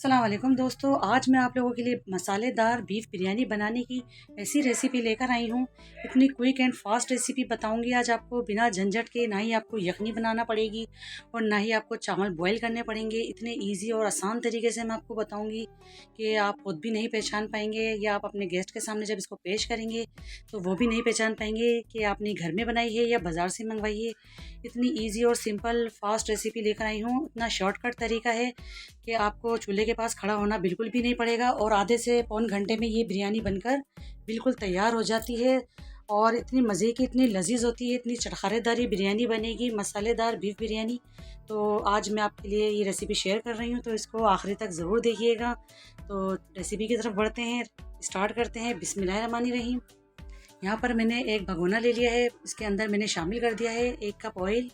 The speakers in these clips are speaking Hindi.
अस्सलाम वालेकुम दोस्तों, आज मैं आप लोगों के लिए मसालेदार बीफ बिरयानी बनाने की ऐसी रेसिपी लेकर आई हूँ। इतनी क्विक एंड फास्ट रेसिपी बताऊँगी आज आपको, बिना झंझट के। ना ही आपको यखनी बनाना पड़ेगी और ना ही आपको चावल बॉईल करने पड़ेंगे। इतने इजी और आसान तरीके से मैं आपको बताऊँगी कि आप खुद भी नहीं पहचान पाएंगे, या आप अपने गेस्ट के सामने जब इसको पेश करेंगे तो वो भी नहीं पहचान पाएंगे कि आपने घर में बनाई है या बाज़ार से मंगवाई है। इतनी ईजी और सिंपल फास्ट रेसिपी लेकर आई हूँ। इतना शॉर्टकट तरीका है कि आपको चूल्हे के पास खड़ा होना बिल्कुल भी नहीं पड़ेगा और आधे से पौन घंटे में ये बिरयानी बनकर बिल्कुल तैयार हो जाती है। और इतनी मज़े की, इतनी लजीज होती है, इतनी चटखारेदार ये बिरयानी बनेगी, मसालेदार बीफ बिरयानी। तो आज मैं आपके लिए ये रेसिपी शेयर कर रही हूँ, तो इसको आखिरी तक ज़रूर देखिएगा। तो रेसिपी की तरफ बढ़ते हैं, स्टार्ट करते हैं। बिस्मिल्लाहिर्रहमानिर्रहीम। यहाँ पर मैंने एक भगोना ले लिया है, इसके अंदर मैंने शामिल कर दिया है 1 कप ऑयल।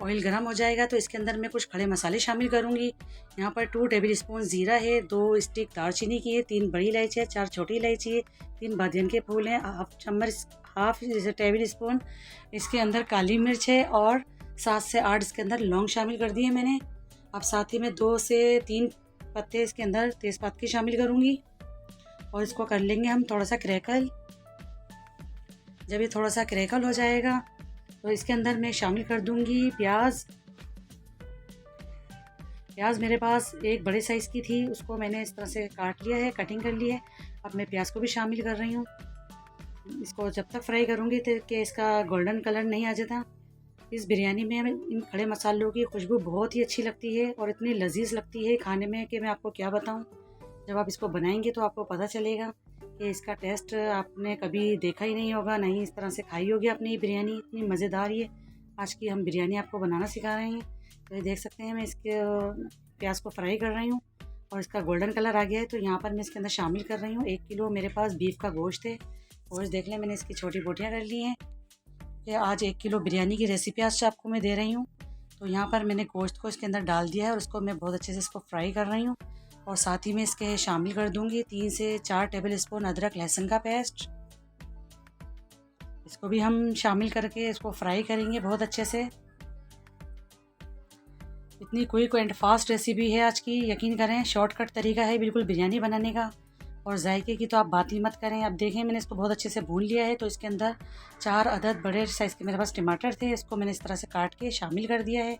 ऑयल गर्म हो जाएगा तो इसके अंदर मैं कुछ खड़े मसाले शामिल करूंगी। यहाँ पर 2 टेबल स्पून ज़ीरा है, 2 स्टिक दालचीनी की है, 3 बड़ी इलायची है, 4 छोटी इलायची है, 3 बादियन के फूल हैं, हाफ टेबल स्पून इसके अंदर काली मिर्च है, और 7 से 8 इसके अंदर लौंग शामिल कर दिए मैंने। अब साथ ही में 2 से 3 पत्ते इसके अंदर तेज़पात की शामिल करूँगी और इसको कर लेंगे हम थोड़ा सा क्रैकल। जब ये थोड़ा सा क्रैकल हो जाएगा तो इसके अंदर मैं शामिल कर दूंगी प्याज। प्याज मेरे पास एक बड़े साइज़ की थी, उसको मैंने इस तरह से काट लिया है, कटिंग कर ली है। अब मैं प्याज को भी शामिल कर रही हूँ। इसको जब तक फ्राई करूँगी तो कि इसका गोल्डन कलर नहीं आ जाता। इस बिरयानी में हमें इन खड़े मसालों की खुशबू बहुत ही अच्छी लगती है और इतनी लजीज लगती है खाने में कि मैं आपको क्या बताऊँ। जब आप इसको बनाएंगे तो आपको पता चलेगा कि इसका टेस्ट आपने कभी देखा ही नहीं होगा, नहीं इस तरह से खाई होगी आपने ये बिरयानी। इतनी मज़ेदार ये आज की हम बिरयानी आपको बनाना सिखा रहे हैं। तो ये देख सकते हैं मैं इसके प्याज को फ्राई कर रही हूँ और इसका गोल्डन कलर आ गया है। तो यहाँ पर मैं इसके अंदर शामिल कर रही हूँ 1 किलो मेरे पास बीफ का गोश्त है। गोश्त देख लें, मैंने इसकी छोटी बोटियाँ कर ली हैं कि आज 1 किलो बिरयानी की रेसिपी आज से आपको मैं दे रही हूँ। तो यहाँ पर मैंने गोश्त को इसके अंदर डाल दिया है और उसको मैं बहुत अच्छे से इसको फ्राई कर रही हूँ। और साथ ही में इसके शामिल कर दूंगी 3 से 4 टेबल स्पून अदरक लहसुन का पेस्ट। इसको भी हम शामिल करके इसको फ्राई करेंगे बहुत अच्छे से। इतनी क्विक एंड फास्ट रेसिपी है आज की, यकीन करें शॉर्टकट तरीका है बिल्कुल बिरयानी बनाने का। और जायके की तो आप बात ही मत करें। अब देखें मैंने इसको बहुत अच्छे से भून लिया है। तो इसके अंदर 4 अदद बड़े साइज़ के मेरे पास टमाटर थे, इसको मैंने इस तरह से काट के शामिल कर दिया है।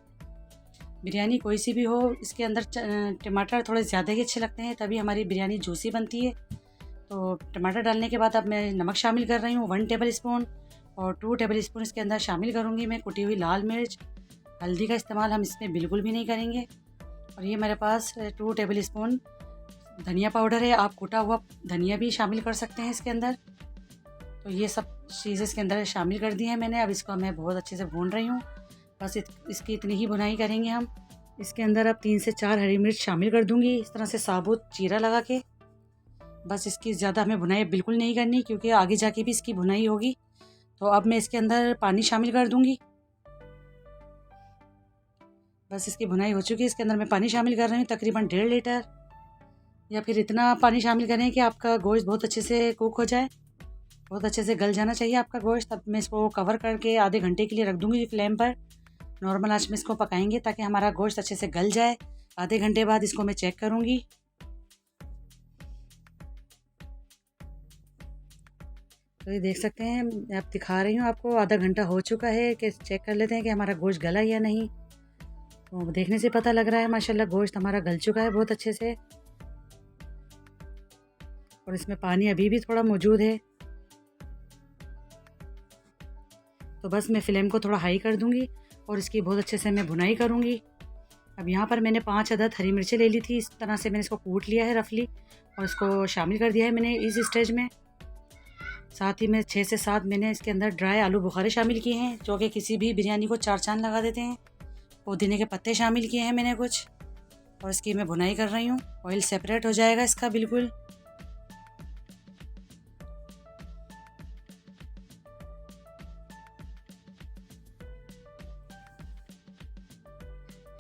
बिरयानी कोई सी भी हो, इसके अंदर टमाटर थोड़े ज़्यादा ही अच्छे लगते हैं, तभी हमारी बिरयानी जूसी बनती है। तो टमाटर डालने के बाद अब मैं नमक शामिल कर रही हूँ 1 टेबल स्पून, और 2 टेबल स्पून इसके अंदर शामिल करूँगी मैं कुटी हुई लाल मिर्च। हल्दी का इस्तेमाल हम इसमें बिल्कुल भी नहीं करेंगे। और ये मेरे पास 2 टेबल स्पून धनिया पाउडर है, आप कुटा हुआ धनिया भी शामिल कर सकते हैं इसके अंदर। तो ये सब चीज़ें इसके अंदर शामिल कर दी हैं मैंने। अब इसको मैं बहुत अच्छे से भून रही हूँ। बस इसकी इतनी ही भुनाई करेंगे हम। इसके अंदर अब 3 से 4 हरी मिर्च शामिल कर दूंगी इस तरह से साबुत चीरा लगा के। बस इसकी ज़्यादा हमें भुनाई बिल्कुल नहीं करनी, क्योंकि आगे जाके भी इसकी भुनाई होगी। तो अब मैं इसके अंदर पानी शामिल कर दूंगी। बस इसकी भुनाई हो चुकी है, इसके अंदर मैं पानी शामिल कर रही हूँ तकरीबन 1.5 लीटर, या फिर इतना पानी शामिल करें कि आपका गोश्त बहुत अच्छे से कुक हो जाए, बहुत अच्छे से गल जाना चाहिए आपका गोश्त। अब मैं इसको कवर करके आधे घंटे के लिए रख दूँगी फ्लेम पर। नॉर्मल आंच में इसको पकाएंगे ताकि हमारा गोश्त अच्छे से गल जाए। आधे घंटे बाद इसको मैं चेक करूँगी। तो ये देख सकते हैं, मैं अब दिखा रही हूँ आपको, आधा घंटा हो चुका है। कि चेक कर लेते हैं कि हमारा गोश्त गला या नहीं। तो देखने से पता लग रहा है माशाल्लाह गोश्त हमारा गल चुका है बहुत अच्छे से, और इसमें पानी अभी भी थोड़ा मौजूद है। तो बस मैं फ्लेम को थोड़ा हाई कर दूँगी और इसकी बहुत अच्छे से मैं भुनाई करूँगी। अब यहाँ पर मैंने 5 अदद हरी मिर्चें ले ली थी, इस तरह से मैंने इसको कूट लिया है रफली, और इसको शामिल कर दिया है मैंने इस स्टेज में। साथ ही में 6 से 7 मैंने इसके अंदर ड्राई आलू बुखारे शामिल किए हैं, जो कि किसी भी बिरयानी को 4 चांद लगा देते हैं। पुदीने के पत्ते शामिल किए हैं मैंने कुछ, और इसकी मैं भुनाई कर रही हूँ। ऑयल सेपरेट हो जाएगा इसका बिल्कुल।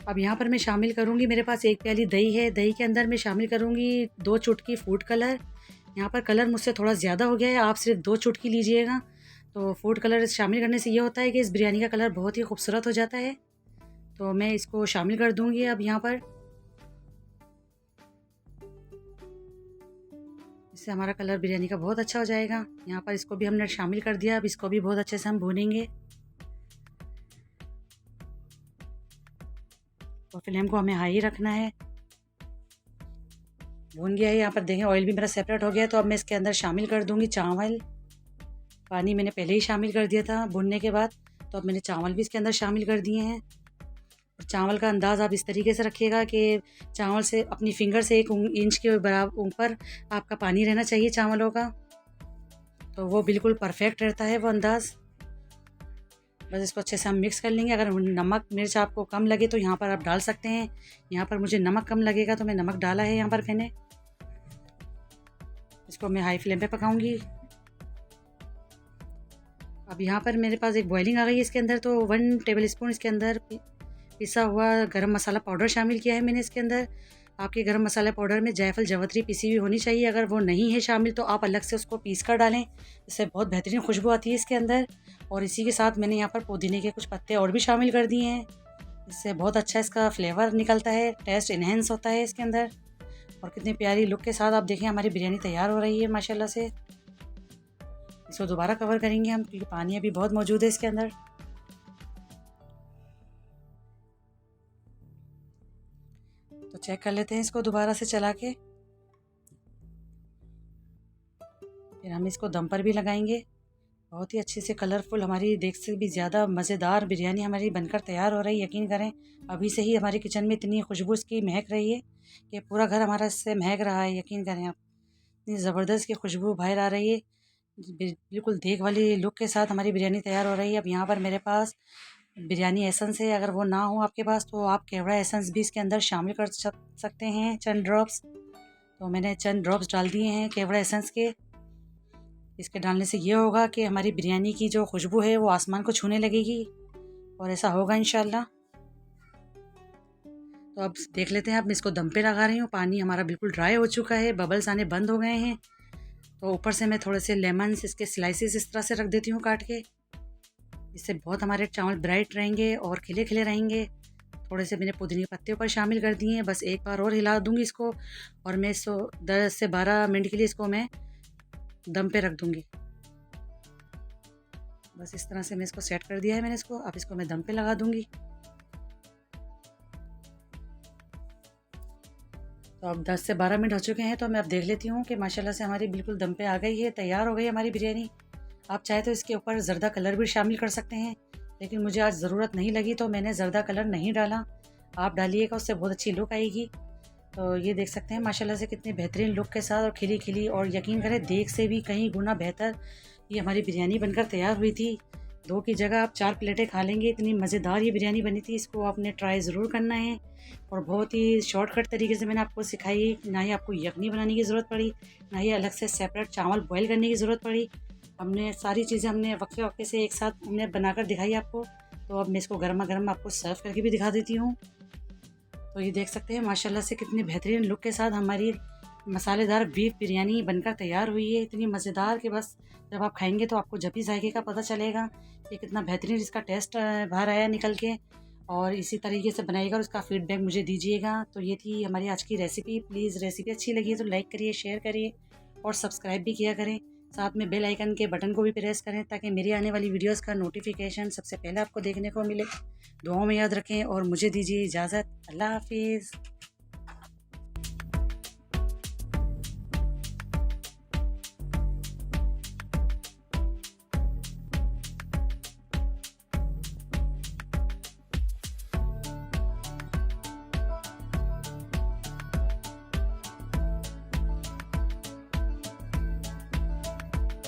अब यहाँ पर मैं शामिल करूँगी, मेरे पास 1 प्याली दही है, दही के अंदर मैं शामिल करूँगी 2 चुटकी फूड कलर। यहाँ पर कलर मुझसे थोड़ा ज़्यादा हो गया है, आप सिर्फ 2 चुटकी लीजिएगा। तो फूड कलर शामिल करने से ये होता है कि इस बिरयानी का कलर बहुत ही खूबसूरत हो जाता है। तो मैं इसको शामिल कर दूँगी अब यहाँ पर। इससे हमारा कलर बिरयानी का बहुत अच्छा हो जाएगा। यहाँ पर इसको भी हमने शामिल कर दिया। अब इसको भी बहुत अच्छे से हम भूनेंगे और फ्लेम को हमें हाई रखना है। भून गया है। यहाँ पर देखें ऑयल भी मेरा सेपरेट हो गया है। तो अब मैं इसके अंदर शामिल कर दूँगी चावल। पानी मैंने पहले ही शामिल कर दिया था भूनने के बाद, तो अब मैंने चावल भी इसके अंदर शामिल कर दिए हैं। और चावल का अंदाज़ आप इस तरीके से रखिएगा कि चावल से अपनी फिंगर से 1 इंच के बराबर ऊपर आपका पानी रहना चाहिए चावलों का, तो वो बिल्कुल परफेक्ट रहता है वो अंदाज़। बस इसको अच्छे से हम मिक्स कर लेंगे। अगर नमक मिर्च आपको कम लगे तो यहाँ पर आप डाल सकते हैं। यहाँ पर मुझे नमक कम लगेगा तो मैं नमक डाला है यहाँ पर मैंने। इसको मैं हाई फ्लेम पे पकाऊंगी। अब यहाँ पर मेरे पास एक बॉइलिंग आ गई है इसके अंदर, तो 1 टेबल स्पून इसके अंदर पिसा हुआ गरम मसाला पाउडर शामिल किया है मैंने इसके अंदर। आपके गरम मसाला पाउडर में जायफल जवतरी पीसी हुई होनी चाहिए। अगर वो नहीं है शामिल तो आप अलग से उसको पीस कर डालें, इससे बहुत बेहतरीन खुशबू आती है इसके अंदर। और इसी के साथ मैंने यहाँ पर पुदीने के कुछ पत्ते और भी शामिल कर दिए हैं। इससे बहुत अच्छा इसका फ्लेवर निकलता है, टेस्ट इन्हेंस होता है इसके अंदर। और कितनी प्यारी लुक के साथ आप देखें हमारी बिरयानी तैयार हो रही है माशाल्लाह से। इसको दोबारा कवर करेंगे हम क्योंकि पानी अभी बहुत मौजूद है इसके अंदर। तो चेक कर लेते हैं इसको दोबारा से चला के। फिर हम इसको दम पर भी लगाएंगे। बहुत ही अच्छे से कलरफुल हमारी देख से भी ज़्यादा मज़ेदार बिरयानी हमारी बनकर तैयार हो रही है। यकीन करें अभी से ही हमारे किचन में इतनी खुशबू इसकी महक रही है कि पूरा घर हमारा इससे महक रहा है। यकीन करें आप, इतनी ज़बरदस्त की खुशबू बाहर आ रही है। बिल्कुल देख वाली लुक के साथ हमारी बिरयानी तैयार हो रही है। अब यहाँ पर मेरे पास बिरयानी एसेंस है। अगर वो ना हो आपके पास तो आप केवड़ा एसेंस भी इसके अंदर शामिल कर सकते हैं, चंद ड्रॉप्स। तो मैंने चंद ड्रॉप्स डाल दिए हैं केवड़ा एसेंस के। इसके डालने से ये होगा कि हमारी बिरयानी की जो खुशबू है वो आसमान को छूने लगेगी और ऐसा होगा इंशाल्लाह। तो अब देख लेते हैं। अब मैं इसको दम पे लगा रही हूँ। पानी हमारा बिल्कुल ड्राई हो चुका है, बबल्स आने बंद हो गए हैं। तो ऊपर से मैं थोड़े से लेमन्स इसके स्लाइसेस इस तरह से रख देती हूँ काट के। इससे बहुत हमारे चावल ब्राइट रहेंगे और खिले खिले रहेंगे। थोड़े से मैंने पुदीने के पत्ते ऊपर शामिल कर दिए हैं। बस एक बार और हिला दूँगी इसको और मैं इसको 10 से 12 मिनट के लिए इसको मैं दम पे रख दूँगी। बस इस तरह से मैं इसको सेट कर दिया है मैंने इसको। अब इसको मैं दम पे लगा दूँगी। तो अब 10 से 12 मिनट हो चुके हैं। तो मैं अब देख लेती हूँ कि माशाल्लाह से हमारी बिल्कुल दम पे आ गई है, तैयार हो गई हमारी बिरयानी। आप चाहे तो इसके ऊपर ज़र्दा कलर भी शामिल कर सकते हैं, लेकिन मुझे आज ज़रूरत नहीं लगी तो मैंने ज़र्दा कलर नहीं डाला। आप डालिएगा, उससे बहुत अच्छी लुक आएगी। तो ये देख सकते हैं माशाल्लाह से कितनी बेहतरीन लुक के साथ और खिली खिली, और यकीन करें देख से भी कहीं गुना बेहतर ये हमारी बिरयानी बनकर तैयार हुई थी। 2 की जगह आप 4 प्लेटें खा लेंगे, इतनी मज़ेदार ये बिरयानी बनी थी। इसको आपने ट्राई ज़रूर करना है। और बहुत ही शॉर्टकट तरीके से मैंने आपको सिखाई। ना ही आपको यखनी बनाने की ज़रूरत पड़ी, ना ही अलग से सेपरेट चावल बॉयल करने की ज़रूरत पड़ी। हमने सारी चीज़ें हमने वक्फे वक्फे से एक साथ हमने बनाकर दिखाई आपको। तो अब मैं इसको गर्मा गर्म आपको सर्व करके भी दिखा देती हूँ। तो ये देख सकते हैं माशाल्लाह से कितनी बेहतरीन लुक के साथ हमारी मसालेदार बीफ बिरयानी बनकर तैयार हुई है। इतनी मज़ेदार कि बस जब आप खाएंगे तो आपको जब ही जायके का पता चलेगा कि कितना बेहतरीन इसका टेस्ट बाहर आया निकल के। और इसी तरीके से बनाइएगा और उसका फ़ीडबैक मुझे दीजिएगा। तो ये थी हमारी आज की रेसिपी। प्लीज़ रेसिपी अच्छी लगी है तो लाइक करिए, शेयर करिए और सब्सक्राइब भी किया करें। साथ में बेल आइकन के बटन को भी प्रेस करें ताकि मेरी आने वाली वीडियोस का नोटिफिकेशन सबसे पहले आपको देखने को मिले। दुआओं में याद रखें और मुझे दीजिए इजाज़त। अल्लाह हाफिज़।